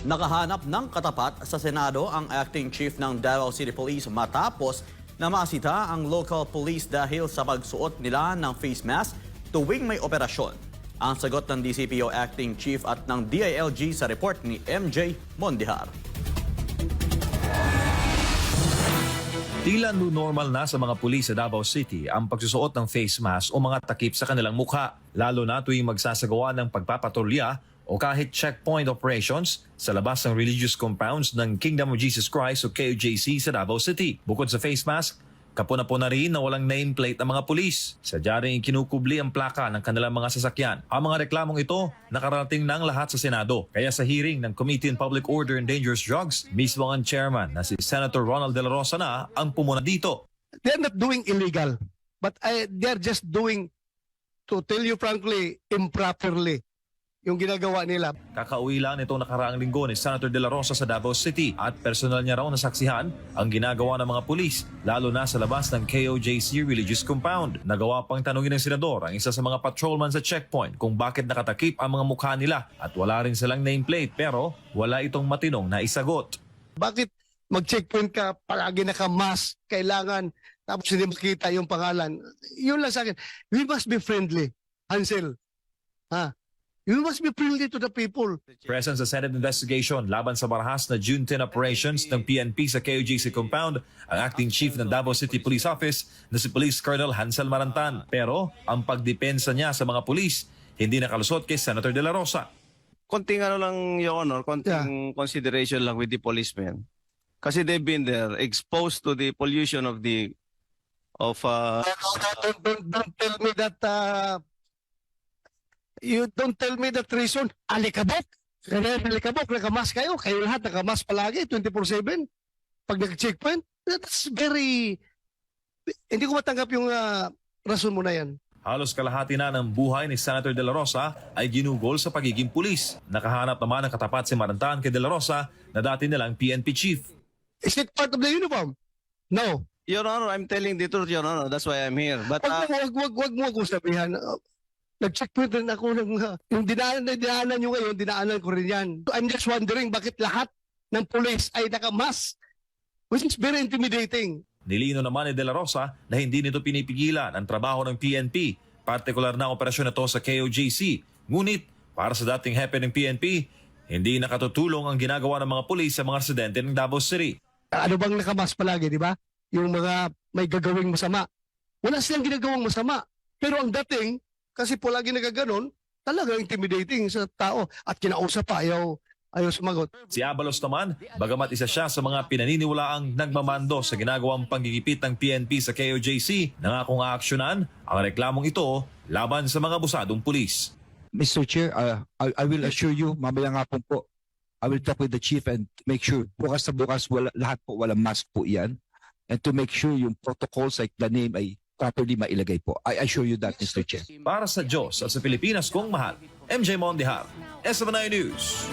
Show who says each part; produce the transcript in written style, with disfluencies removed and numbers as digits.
Speaker 1: Nakahanap ng katapat sa Senado ang acting chief ng Davao City Police matapos na masita ang local police dahil sa pagsuot nila ng face mask tuwing may operasyon. Ang sagot ng DCPO acting chief at ng DILG sa report ni MJ Mondihar.
Speaker 2: Tila new normal na sa mga pulis sa Davao City ang pagsusuot ng face mask o mga takip sa kanilang mukha, lalo na tuwing magsasagawa ng pagpapatrolya o kahit checkpoint operations sa labas ng religious compounds ng Kingdom of Jesus Christ o KOJC sa Davao City. Bukod sa face mask, kapuna-puna rin na walang nameplate ang mga pulis. Sadya rin kinukubli ang plaka ng kanilang mga sasakyan. Ang mga reklamong ito nakarating ng lahat sa Senado. Kaya sa hearing ng Committee on Public Order and Dangerous Drugs, mismo ang chairman na si Senator Ronald De La Rosa na ang pumuna dito.
Speaker 3: They're not doing illegal, but they're just doing, to tell you frankly, improperly yung ginagawa nila.
Speaker 2: Kakauwi lang nitong nakaraang linggo ni Senator De La Rosa sa Davao City at personal niya raw nasaksihan ang ginagawa ng mga pulis, lalo na sa labas ng KOJC Religious Compound. Nagawa pang tanungin ng senador ang isa sa mga patrolman sa checkpoint kung bakit nakatakip ang mga mukha nila at wala rin silang nameplate, pero wala itong matinong na isagot.
Speaker 3: Bakit mag-checkpoint ka, palagi naka-mask, kailangan, tapos hindi makita yung pangalan? Yun lang sa akin. We must be friendly, Hansel. You must be friendly to the people.
Speaker 2: Present sa Senate investigation laban sa marahas na June 10 operations ng PNP sa KOJC compound ang acting chief ng Davao City Police Office na si Police Colonel Hansel Marantan. Pero ang pagdepensa niya sa mga pulis hindi nakalusot kay Senator De La Rosa.
Speaker 4: Konting ano lang, Your Honor, konting consideration lang with the policemen. Kasi they've been there, exposed to the pollution of the
Speaker 3: Don't tell me that you don't tell me that reason. Alikabok. Alikabok, nakamask kayo. Kayo lahat nakamask palagi, 24/7. Pag nag-checkpoint, that's very... Hindi ko matanggap yung rason mo na yan.
Speaker 2: Halos kalahati na ng buhay ni Senator De La Rosa ay ginugol sa pagiging pulis. Nakahanap naman ng katapat si Marantan kay De La Rosa na dati nilang PNP chief.
Speaker 3: Is it part of the uniform? No.
Speaker 4: Your Honor, I'm telling the truth, Your Honor. That's why I'm here. But
Speaker 3: Wag mo akong sabihan. Nag-checkpoint rin ako ng yung dinaanan nyo ngayon, dinaanan ko rin yan. I'm just wondering bakit lahat ng police ay naka-mask, which is very intimidating.
Speaker 2: Nilino naman ni De La Rosa na hindi nito pinipigilan ang trabaho ng PNP, partikular na operasyon na ito sa KOJC. Ngunit, para sa dating hepe ng PNP, hindi nakatutulong ang ginagawa ng mga pulis sa mga residente ng Davao City.
Speaker 3: Ano bang naka-mask palagi, di ba? Yung mga may gagawing masama. Wala silang ginagawang masama. Pero ang dating, kasi po lagi nagaganon, talagang intimidating sa tao at kinausap pa, ayaw sumagot.
Speaker 2: Si Abalos naman, bagamat isa siya sa mga pinaniniwalaang nagmamando sa ginagawang panggigipit ng PNP sa KOJC, nangakong aaksyonan ang reklamong ito laban sa mga abusadong pulis.
Speaker 5: Mr. Chair, I will assure you, mamaya nga po, I will talk with the chief and make sure bukas na bukas lahat po walang mask po yan. And to make sure yung protocols like the name ay properly mailagay po. I assure you that, Mr. Chair.
Speaker 2: Para sa Diyos at sa Pilipinas kong mahal, MJ Mondihar, SMNI News.